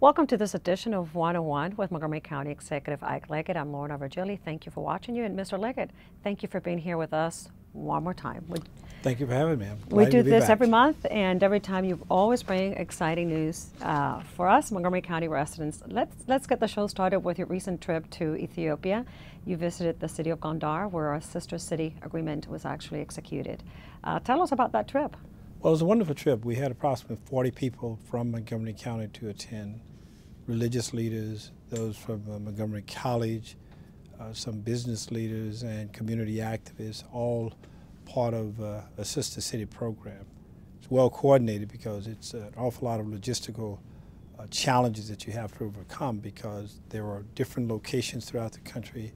Welcome to this edition of 101 with Montgomery County Executive Ike Leggett. I'm Lorna Virgili. Thank you for watching you. And Mr. Leggett, thank you for being here with us one more time. Thank you for having me. We do this every month, and every time you always bring exciting news for us, Montgomery County residents. Let's get the show started with your recent trip to Ethiopia. You visited the city of Gondar, where a sister city agreement was actually executed. Tell us about that trip. Well, it was a wonderful trip. We had approximately 40 people from Montgomery County to attend. Religious leaders, those from Montgomery College, some business leaders and community activists, all part of a sister city program. It's well coordinated because it's an awful lot of logistical challenges that you have to overcome because there are different locations throughout the country,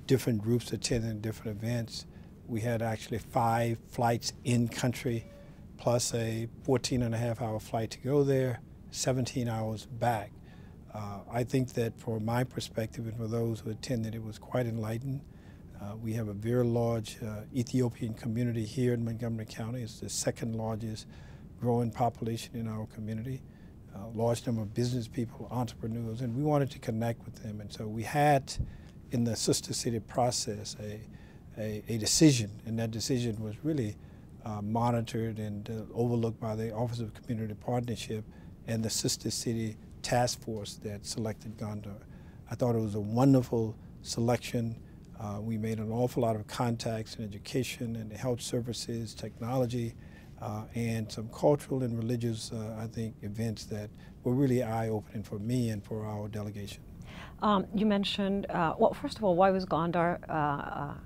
different groups attending different events. We had actually 5 flights in country, plus a 14.5-hour flight to go there, 17 hours back. I think that from my perspective and for those who attended, it was quite enlightening. We have a very large Ethiopian community here in Montgomery County. It's the second largest growing population in our community. Large number of business people, entrepreneurs, and we wanted to connect with them. And so we had, in the sister city process, a decision, and that decision was really monitored and overlooked by the Office of Community Partnership and the sister city task force that selected Gondar. I thought it was a wonderful selection. We made an awful lot of contacts in education and health services, technology, and some cultural and religious, I think, events that were really eye-opening for me and for our delegation. You mentioned, well, first of all, why was Gondar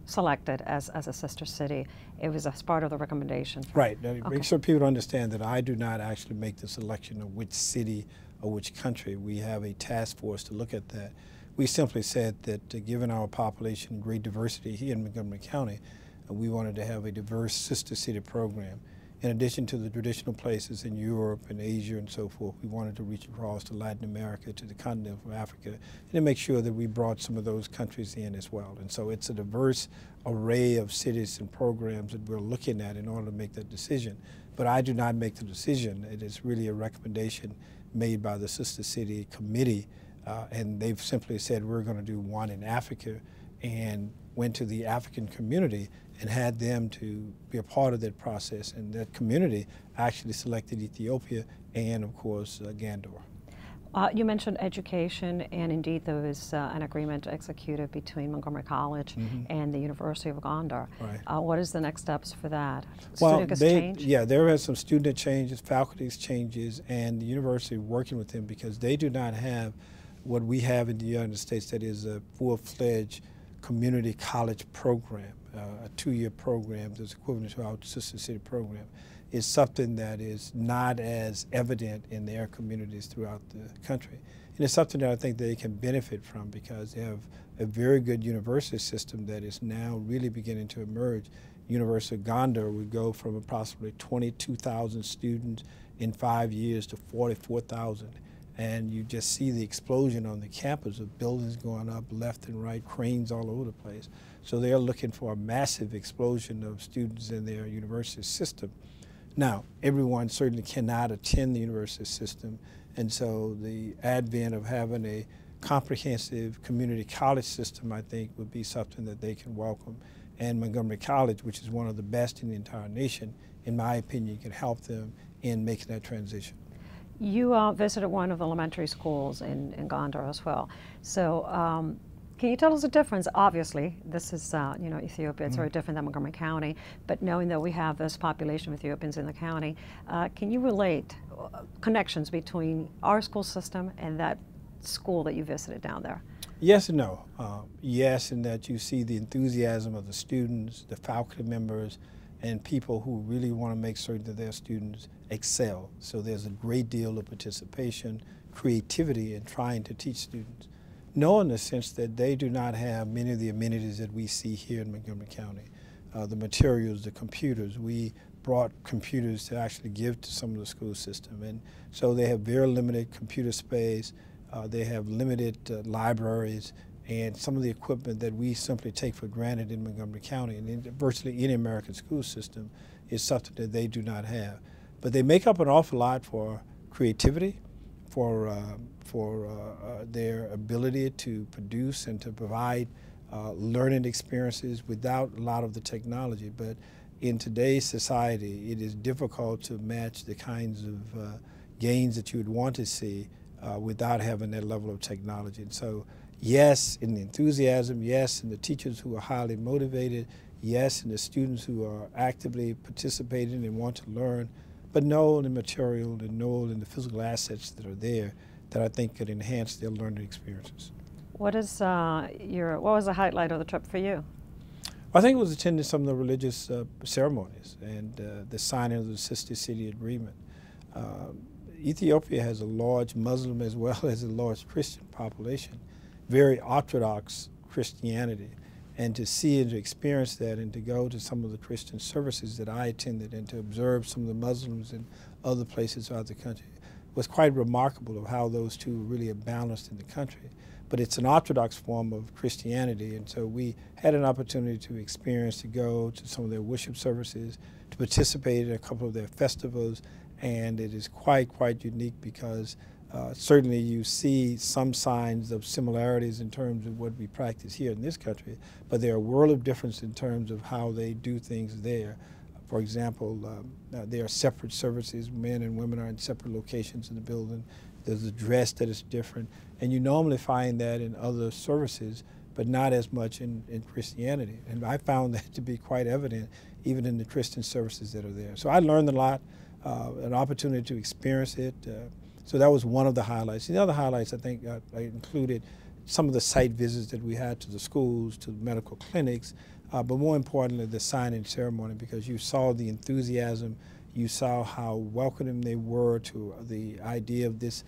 selected as a sister city? It was as part of the recommendation. Right. Make sure people understand that I do not actually make the selection of which city or which country. We have a task force to look at that. We simply said that given our population, great diversity here in Montgomery County, we wanted to have a diverse sister city program. In addition to the traditional places in Europe and Asia and so forth, we wanted to reach across to Latin America, to the continent of Africa, and to make sure that we brought some of those countries in as well. And so it's a diverse array of cities and programs that we're looking at in order to make that decision. But I do not make the decision. It is really a recommendation made by the Sister City Committee, and they've simply said we're going to do one in Africa, and went to the African community and had them to be a part of that process. And that community actually selected Ethiopia and, of course, Gondar. You mentioned education, and indeed there was an agreement executed between Montgomery College and the University of Gondar. Right. What is the next steps for that? Well, Student exchange? yeah, there are some student changes, faculty changes, and the university working with them because they do not have what we have in the United States, that is a full-fledged community college program, a 2-year program that's equivalent to our sister city program. Is something that is not as evident in their communities throughout the country. And it's something that I think they can benefit from because they have a very good university system that is now really beginning to emerge. University of Gondar would go from approximately 22,000 students in 5 years to 44,000. And you just see the explosion on the campus of buildings going up left and right, cranes all over the place. So they're looking for a massive explosion of students in their university system. Now, everyone certainly cannot attend the university system, and so the advent of having a comprehensive community college system, I think, would be something that they can welcome. And Montgomery College, which is one of the best in the entire nation, in my opinion, can help them in making that transition. You visited one of the elementary schools in Gondar as well. So can you tell us the difference? Obviously, this is, Ethiopia, it's very different than Montgomery County, but knowing that we have this population of Ethiopians in the county, can you relate connections between our school system and that school that you visited down there? Yes and no. Yes, in that you see the enthusiasm of the students, the faculty members, and people who really want to make certain that their students excel. So there's a great deal of participation, creativity in trying to teach students. No, in the sense that they do not have many of the amenities that we see here in Montgomery County. The materials, the computers. We brought computers to actually give to some of the school system. And so they have very limited computer space. They have limited libraries. And some of the equipment that we simply take for granted in Montgomery County and in virtually any American school system is something that they do not have. But they make up an awful lot for creativity, for their ability to produce and to provide learning experiences without a lot of the technology. But in today's society, it is difficult to match the kinds of gains that you would want to see without having that level of technology. And so, yes, in the enthusiasm, yes, in the teachers who are highly motivated, yes, in the students who are actively participating and want to learn, but no in the material and no in the physical assets that are there that I think could enhance their learning experiences. What was the highlight of the trip for you? I think it was attending some of the religious ceremonies and the signing of the Sister City Agreement. Ethiopia has a large Muslim as well as a large Christian population, very Orthodox Christianity. And to see and to experience that and to go to some of the Christian services that I attended and to observe some of the Muslims in other places throughout the country was quite remarkable of how those two really are balanced in the country. But it's an Orthodox form of Christianity, and so we had an opportunity to experience, to go to some of their worship services, to participate in a couple of their festivals, and it is quite unique because certainly you see some signs of similarities in terms of what we practice here in this country, but there are a world of difference in terms of how they do things there. For example, there are separate services. Men and women are in separate locations in the building. There's a dress that is different, and you normally find that in other services, but not as much in Christianity. And I found that to be quite evident even in the Christian services that are there. So I learned a lot, an opportunity to experience it. So that was one of the highlights. The other highlights, I think, I included some of the site visits that we had to the schools, to the medical clinics, but more importantly, the signing ceremony, because you saw the enthusiasm, you saw how welcoming they were to the idea of this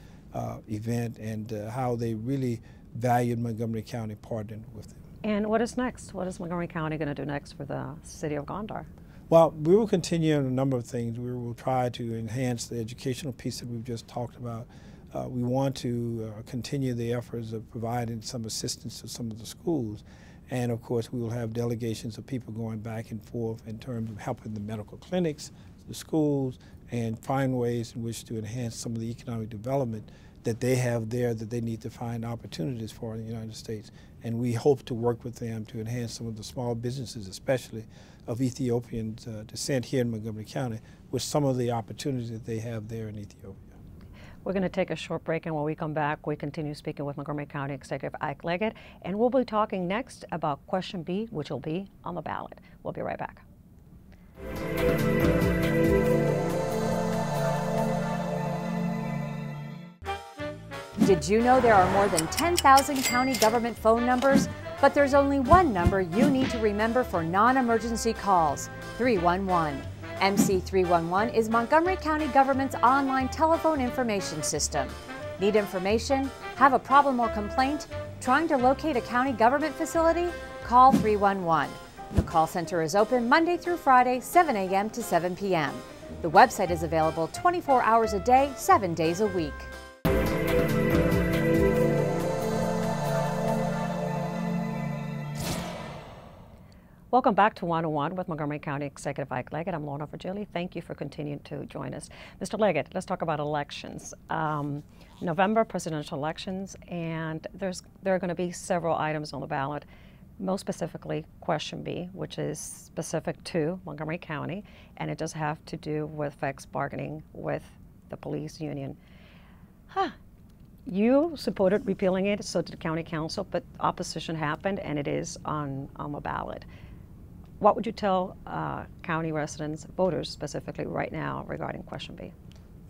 event, and how they really valued Montgomery County partnering with them. And what is next? What is Montgomery County going to do next for the city of Gondar? Well, we will continue on a number of things. We will try to enhance the educational piece that we've just talked about. We want to continue the efforts of providing some assistance to some of the schools. And of course, we will have delegations of people going back and forth in terms of helping the medical clinics, the schools, and find ways in which to enhance some of the economic development that they have there that they need to find opportunities for in the United States. And we hope to work with them to enhance some of the small businesses, especially of Ethiopian descent here in Montgomery County, with some of the opportunities that they have there in Ethiopia. We're going to take a short break, and when we come back, we continue speaking with Montgomery County Executive Ike Leggett, and we'll be talking next about Question B, which will be on the ballot. We'll be right back. Did you know there are more than 10,000 county government phone numbers? But there's only one number you need to remember for non-emergency calls: 311. MC 311 is Montgomery County government's online telephone information system. Need information? Have a problem or complaint? Trying to locate a county government facility? Call 311. The call center is open Monday through Friday, 7 a.m. to 7 p.m. The website is available 24 hours a day, 7 days a week. Welcome back to 101 with Montgomery County Executive Ike Leggett. I'm Lorna Virgili. Thank you for continuing to join us. Mr. Leggett, let's talk about elections. November presidential elections, and there are going to be several items on the ballot, most specifically Question B, which is specific to Montgomery County, and it does have to do with FEC's bargaining with the police union. You supported repealing it, so did the county council, but opposition happened, and it is on the ballot. What would you tell county residents, voters specifically right now, regarding Question B?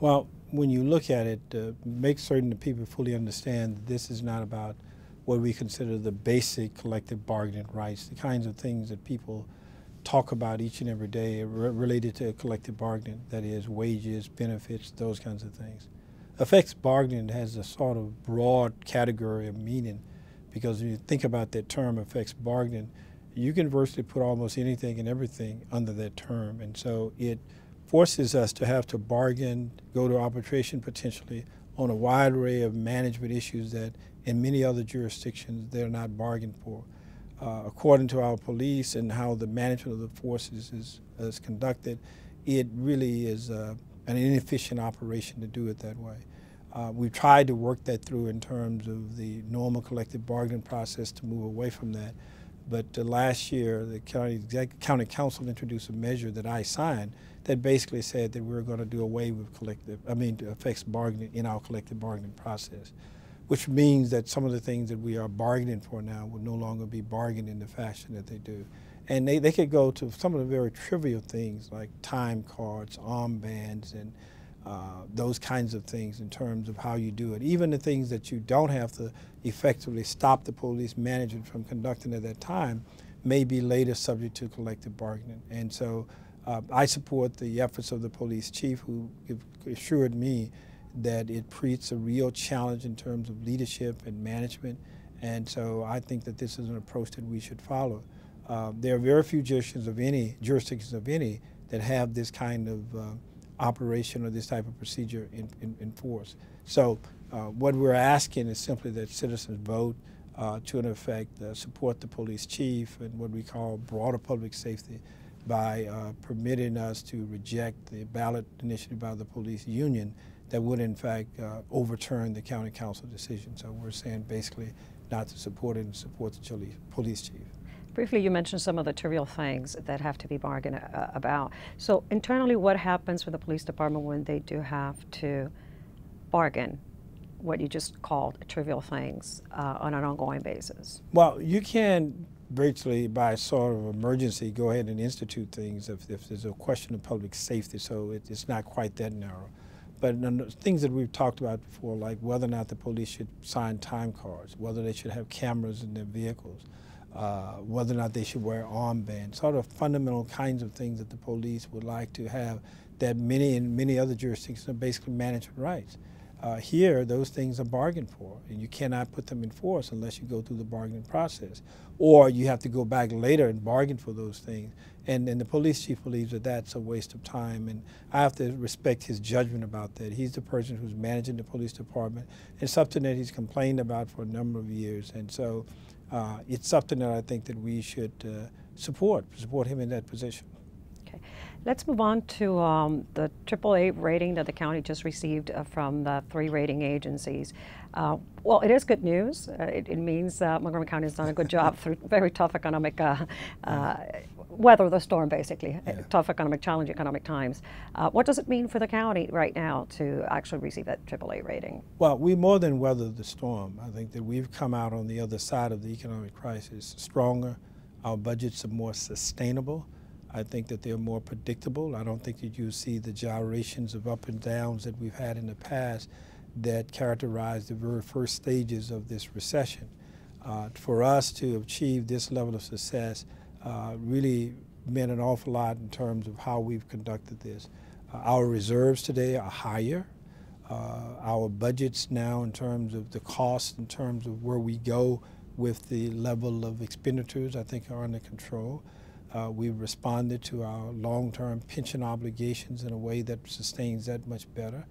Well, when you look at it, make certain that people fully understand that this is not about what we consider the basic collective bargaining rights, the kinds of things that people talk about each and every day related to collective bargaining, that is wages, benefits, those kinds of things. Effects bargaining has a sort of broad category of meaning, because when you think about that term, effects bargaining, you can virtually put almost anything and everything under that term. And so it forces us to have to bargain, go to arbitration potentially on a wide array of management issues that in many other jurisdictions they're not bargained for. According to our police and how the management of the forces is conducted, it really is an inefficient operation to do it that way. We've tried to work that through in terms of the normal collective bargaining process to move away from that. But last year, the county council introduced a measure that I signed that basically said that we're going to do away with fixed bargaining in our collective bargaining process, which means that some of the things that we are bargaining for now will no longer be bargained in the fashion that they do. And they could go to some of the very trivial things like time cards, armbands, and those kinds of things in terms of how you do it. Even the things that you don't have to effectively stop the police management from conducting at that time may be later subject to collective bargaining. And so I support the efforts of the police chief, who assured me that it creates a real challenge in terms of leadership and management. And so I think that this is an approach that we should follow. There are very few jurisdictions of any that have this kind of operation or this type of procedure in force. So what we're asking is simply that citizens vote to, in effect, support the police chief and what we call broader public safety by permitting us to reject the ballot initiative by the police union that would, in fact, overturn the county council decision. So we're saying basically not to support it and support the police chief. Briefly, you mentioned some of the trivial things that have to be bargained about. So internally, what happens with the police department when they do have to bargain what you just called trivial things on an ongoing basis? Well, you can virtually, by sort of emergency, go ahead and institute things if there's a question of public safety, so it's not quite that narrow. But things that we've talked about before, like whether or not the police should sign time cards, whether they should have cameras in their vehicles, whether or not they should wear armbands, sort of fundamental kinds of things that the police would like to have that many other jurisdictions are basically management rights. Here, those things are bargained for, and you cannot put them in force unless you go through the bargaining process. Or you have to go back later and bargain for those things. And the police chief believes that that's a waste of time, and I have to respect his judgment about that. He's the person who's managing the police department. It's something that he's complained about for a number of years, and so it's something that I think that we should support him in that position. Okay. Let's move on to the AAA rating that the county just received from the 3 rating agencies. Well, it is good news. It means Montgomery County has done a good job through very tough economic weather the storm, basically, tough economic, challenging economic times. What does it mean for the county right now to actually receive that AAA rating? Well, we more than weathered the storm. I think that we've come out on the other side of the economic crisis stronger. Our budgets are more sustainable. I think that they're more predictable. I don't think that you see the gyrations of up and downs that we've had in the past that characterized the very first stages of this recession. For us to achieve this level of success really meant an awful lot in terms of how we've conducted this. Our reserves today are higher. Our budgets now, in terms of the cost, in terms of where we go with the level of expenditures, I think are under control. We've responded to our long-term pension obligations in a way that sustains that much better.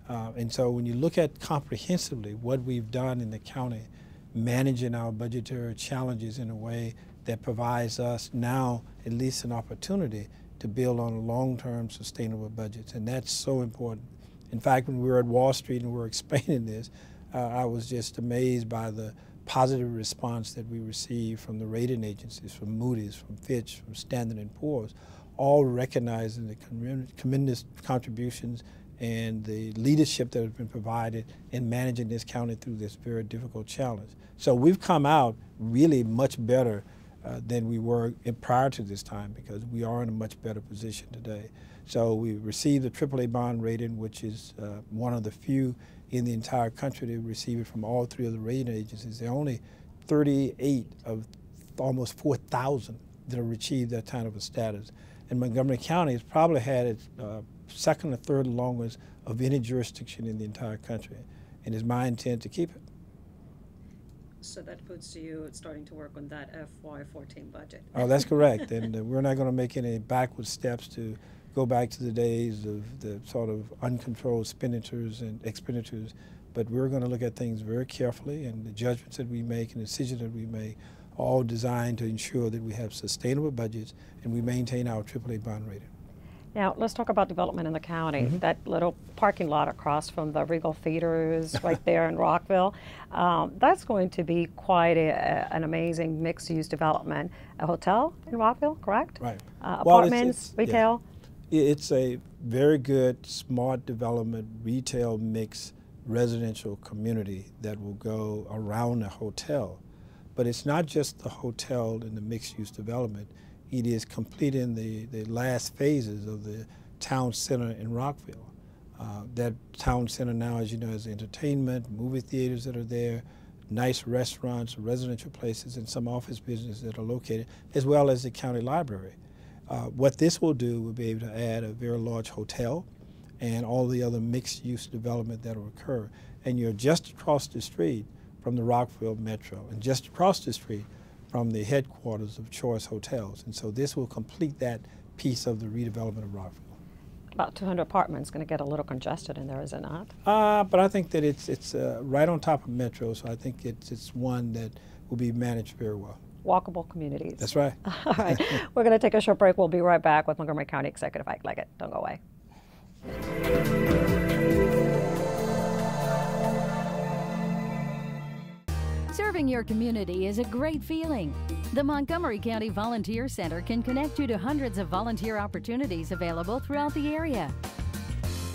And so when you look at comprehensively what we've done in the county, managing our budgetary challenges in a way that provides us now at least an opportunity to build on long-term sustainable budgets, and that's so important. In fact, when we were at Wall Street and we were explaining this, I was just amazed by the positive response that we received from the rating agencies, from Moody's, from Fitch, from Standard & Poor's, all recognizing the tremendous contributions and the leadership that has been provided in managing this county through this very difficult challenge. So we've come out really much better than we were prior to this time, because we are in a much better position today. So we received a AAA bond rating, which is one of the few in the entire country to receive it from all 3 of the rating agencies. There are only 38 of almost 4,000 that have achieved that kind of a status. And Montgomery County has probably had its second or third longest of any jurisdiction in the entire country, and it's my intent to keep it. So that puts you starting to work on that FY14 budget. Oh, that's correct, and we're not going to make any backward steps to go back to the days of the sort of uncontrolled expenditures, but we're going to look at things very carefully, and the judgments that we make and decisions that we make are all designed to ensure that we have sustainable budgets and we maintain our AAA bond rating. Now, let's talk about development in the county. That little parking lot across from the Regal Theaters right there in Rockville, that's going to be quite an amazing mixed-use development. A hotel in Rockville, correct? Right. Apartments, retail? Yeah. It's a very good, smart development, retail mix, residential community that will go around the hotel. But it's not just the hotel and the mixed-use development. It is completing the last phases of the town center in Rockville. That town center now, as you know, has entertainment, movie theaters that are there, nice restaurants, residential places, and some office businesses that are located, as well as the county library. What this will do will be able to add a very large hotel and all the other mixed-use development that will occur. And you're just across the street from the Rockville Metro, and just across the street from the headquarters of Choice Hotels. And so this will complete that piece of the redevelopment of Rockville. About 200 apartments, going to get a little congested in there, is it not? But I think that it's right on top of Metro, so I think it's one that will be managed very well. Walkable communities. That's right. All right. We're going to take a short break. We'll be right back with Montgomery County Executive Ike Leggett. Don't go away. Serving your community is a great feeling. The Montgomery County Volunteer Center can connect you to hundreds of volunteer opportunities available throughout the area.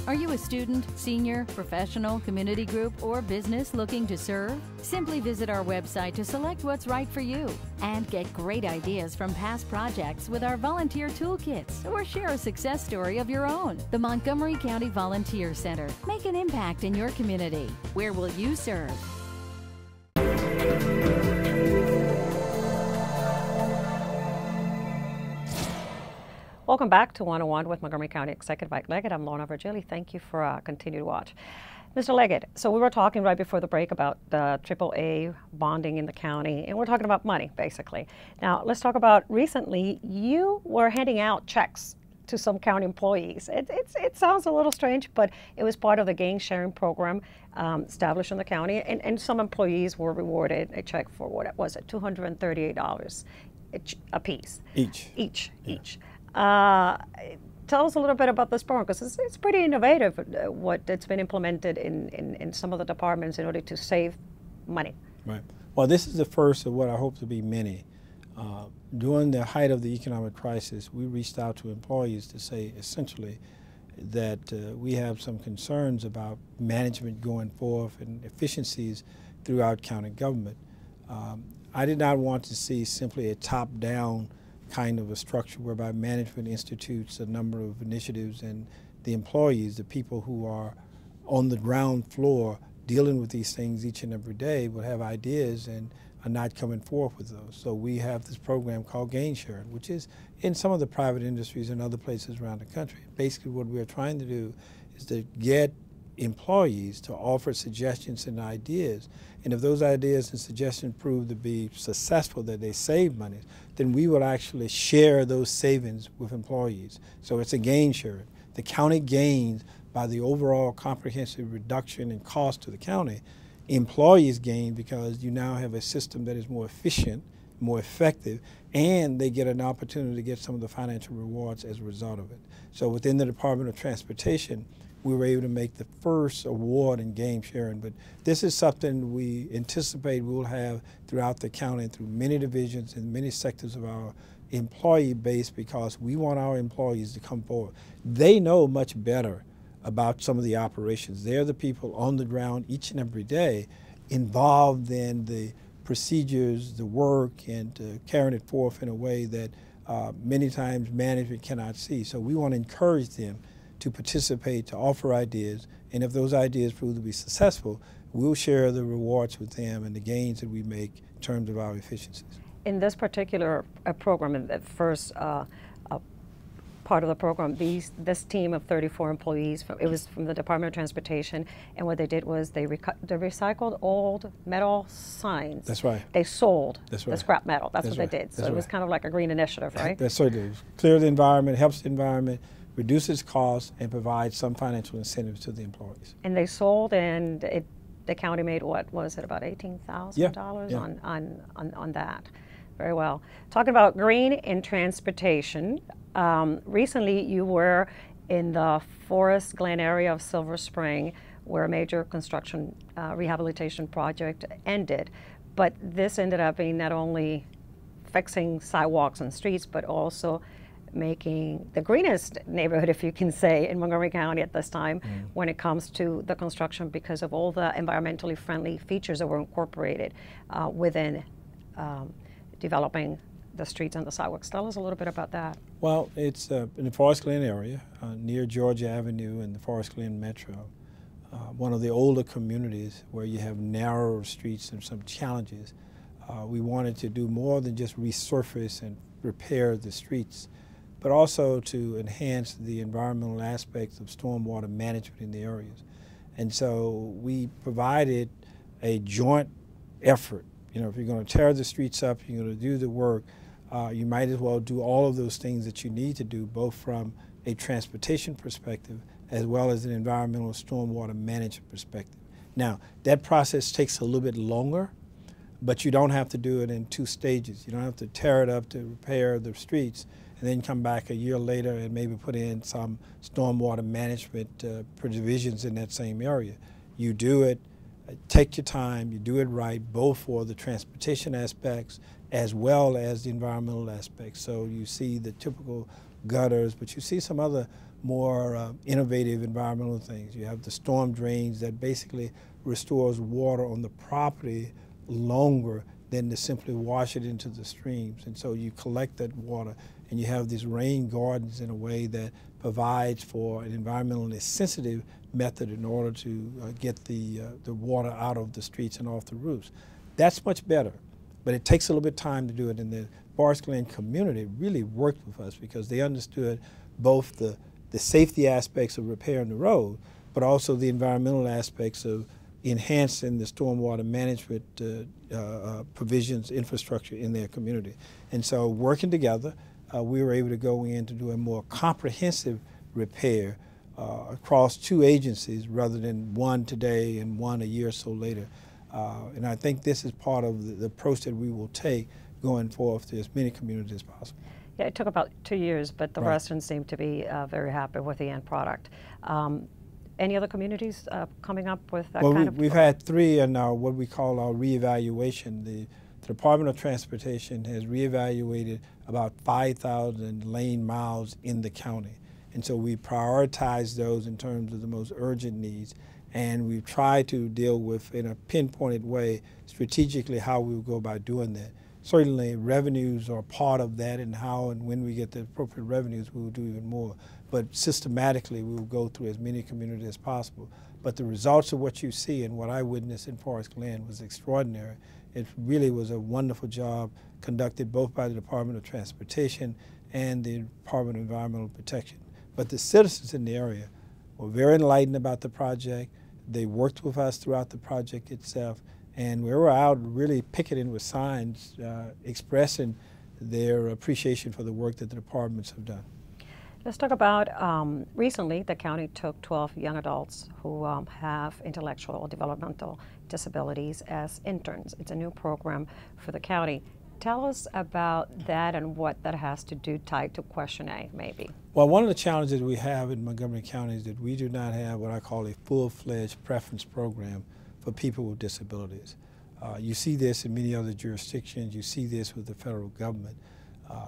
Are you a student, senior, professional, community group, or business looking to serve? Simply visit our website to select what's right for you and get great ideas from past projects with our volunteer toolkits, or share a success story of your own. The Montgomery County Volunteer Center. Make an impact in your community. Where will you serve? Welcome back to 101 with Montgomery County Executive Ike Leggett. I'm Lorna Virgili. Thank you for continued watch. Mr. Leggett, so we were talking right before the break about the AAA bonding in the county, and we're talking about money, basically. Now, let's talk about recently, you were handing out checks to some county employees. It sounds a little strange, but it was part of the gain sharing program established in the county, and some employees were rewarded a check for, what was it, $238 a piece. Each. Tell us a little bit about this program, because it's pretty innovative, what it's been implemented in some of the departments in order to save money. Right. Well, this is the first of what I hope to be many. During the height of the economic crisis, we reached out to employees to say essentially that we have some concerns about management going forth and efficiencies throughout county government. I did not want to see simply a top-down kind of a structure whereby management institutes a number of initiatives, and the employees, the people who are on the ground floor dealing with these things each and every day, will have ideas and are not coming forth with those. So we have this program called Gain Sharing, which is in some of the private industries and other places around the country. Basically what we're trying to do is to get employees to offer suggestions and ideas, and if those ideas and suggestions prove to be successful, that they save money, then we will actually share those savings with employees. So it's a gain sharing. The county gains by the overall comprehensive reduction in cost to the county. Employees gain because you now have a system that is more efficient, more effective, and they get an opportunity to get some of the financial rewards as a result of it. So within the Department of Transportation, we were able to make the first award in game sharing, but this is something we anticipate we will have throughout the county through many divisions and many sectors of our employee base, because we want our employees to come forward. They know much better about some of the operations. They're the people on the ground each and every day involved in the procedures, the work, and carrying it forth in a way that many times management cannot see. So we want to encourage them to participate, to offer ideas, and if those ideas prove to be successful, we'll share the rewards with them and the gains that we make in terms of our efficiencies. In this particular program, in the first part of the program, this team of 34 employees, it was from the Department of Transportation, and what they did was they recycled old metal signs. That's right. They sold That's the right. scrap metal. That's what right. they did. So That's it was right. kind of like a green initiative, right? That's what it is. Clear the environment, helps the environment, reduces costs, and provides some financial incentives to the employees. And they sold, and the county made, what was it, about $18,000 Yeah. on that. Very well. Talking about green in transportation, recently you were in the Forest Glen area of Silver Spring where a major construction rehabilitation project ended. But this ended up being not only fixing sidewalks and streets, but also making the greenest neighborhood, if you can say, in Montgomery County at this time when it comes to the construction because of all the environmentally friendly features that were incorporated within developing the streets and the sidewalks. Tell us a little bit about that. Well, it's in the Forest Glen area, near Georgia Avenue and the Forest Glen Metro. One of the older communities where you have narrower streets and some challenges. We wanted to do more than just resurface and repair the streets, but also to enhance the environmental aspects of stormwater management in the areas. And so we provided a joint effort. You know, if you're going to tear the streets up, you're going to do the work, you might as well do all of those things that you need to do, both from a transportation perspective as well as an environmental stormwater management perspective. Now, that process takes a little bit longer, but you don't have to do it in 2 stages. You don't have to tear it up to repair the streets and then come back a year later and maybe put in some stormwater management provisions in that same area. You do it, take your time, you do it right, both for the transportation aspects as well as the environmental aspects. So you see the typical gutters, but you see some other more innovative environmental things. You have the storm drains that basically restores water on the property longer than to simply wash it into the streams. And so you collect that water and you have these rain gardens in a way that provides for an environmentally sensitive method in order to get the water out of the streets and off the roofs. That's much better, but it takes a little bit of time to do it. And the Forest Glen community really worked with us because they understood both the safety aspects of repairing the road, but also the environmental aspects of enhancing the stormwater management provisions, infrastructure in their community. And so working together, we were able to go in to do a more comprehensive repair across 2 agencies rather than one today and one a year or so later. And I think this is part of the approach that we will take going forth to as many communities as possible. Yeah, it took about 2 years, but the residents seem to be very happy with the end product. Any other communities coming up with that kind of? We've had 3 in our what we call our reevaluation. The Department of Transportation has reevaluated about 5,000 lane miles in the county. And so we prioritize those in terms of the most urgent needs. And we've tried to deal with, in a pinpointed way, strategically how we will go about doing that. Certainly revenues are part of that, and how and when we get the appropriate revenues, we will do even more. But systematically, we will go through as many communities as possible. But the results of what you see and what I witnessed in Forest Glen was extraordinary. It really was a wonderful job conducted both by the Department of Transportation and the Department of Environmental Protection. But the citizens in the area were very enlightened about the project. They worked with us throughout the project itself. And we were out really picketing with signs expressing their appreciation for the work that the departments have done. Let's talk about recently the county took 12 young adults who have intellectual or developmental disabilities as interns. It's a new program for the county. Tell us about that and what that has to do tied to Question A, maybe. Well, one of the challenges we have in Montgomery County is that we do not have what I call a full-fledged preference program for people with disabilities. You see this in many other jurisdictions. You see this with the federal government.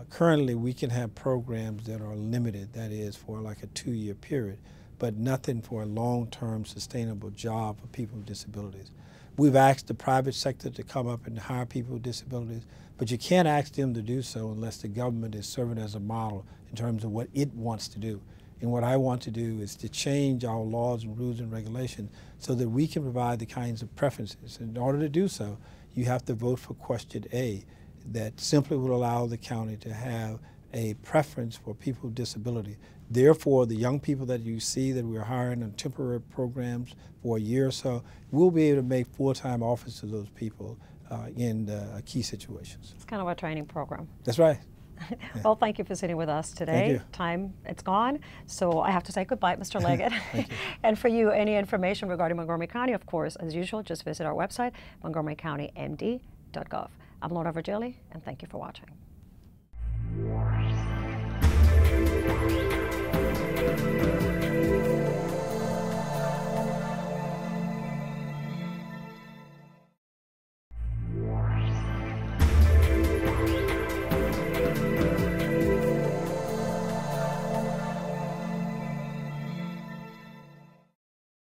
Currently, we can have programs that are limited, that is, for like a 2-year period, but nothing for a long-term sustainable job for people with disabilities. We've asked the private sector to come up and hire people with disabilities, but you can't ask them to do so unless the government is serving as a model in terms of what it wants to do. And what I want to do is to change our laws and rules and regulations so that we can provide the kinds of preferences. In order to do so, you have to vote for Question A, that simply would allow the county to have a preference for people with disability. Therefore, the young people that you see that we're hiring on temporary programs for a year or so, we'll be able to make full-time offers to those people in key situations. It's kind of a training program. That's right. Well, thank you for sitting with us today. Thank you. Time, it's gone, so I have to say goodbye, Mr. Leggett. And for you, any information regarding Montgomery County, of course, as usual, just visit our website, montgomerycountymd.gov. I'm Laura Virgili, and thank you for watching.